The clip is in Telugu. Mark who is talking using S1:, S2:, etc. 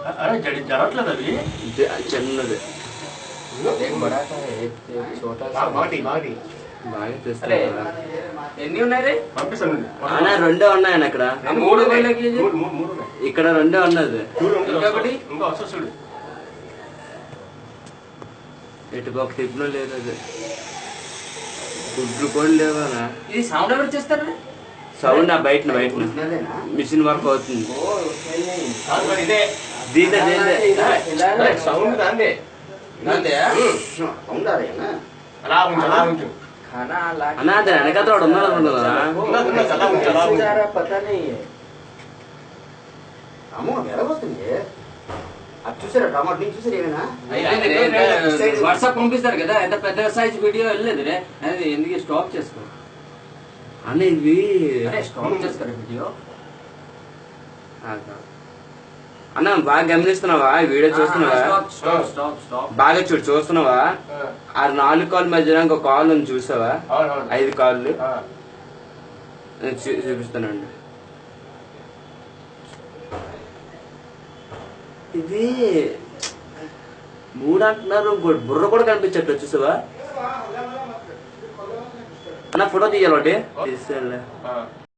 S1: अरे जरట్లేదు అవి
S2: చిన్నది
S3: ఎన్ని ఉన్నాయి
S2: అన్న రెండే ఉన్నాయన్న ఇక్కడ ఇక్కడ రెండే ఉన్నది ఎటు ఒక టిప్ను లేదు అది గుడ్లు కూడా లేవనా
S3: ఇది సౌండ్ ఎవరు చేస్తారు
S2: సౌండ్ ఆ బయట మిషన్ వర్క్ అవుతుంది
S1: సౌండ్ దాందే
S2: అన్న అది వెనకత వాడు ఉన్నాడు
S4: చూసారా టమాటో నుంచి చూసారు ఏమైనా
S3: వాట్సాప్ పంపిస్తారు కదా ఎంత పెద్ద సైజ్ వీడియో వెళ్ళలేదు అది ఎందుకు స్టాప్ చేసుకో
S2: అన్న ఇవి
S3: స్టాప్ చేసుకోరు వీడియో
S2: అన్న బాగా గమనిస్తున్నావా వీడియో చూస్తున్నావా బాగా చూస్తున్నావా ఆ 4 కాల్ మధ్యలో ఇంకో కాల్ ఉంది చూసావా 5 కాళ్ళు చూపిస్తానండి ఇది 3 అంటున్నారు బుర్ర కూడా కనిపించట్లేదు చూసావా అన్న ఫోటో తీయాలి ఒకటి తీసేయాలి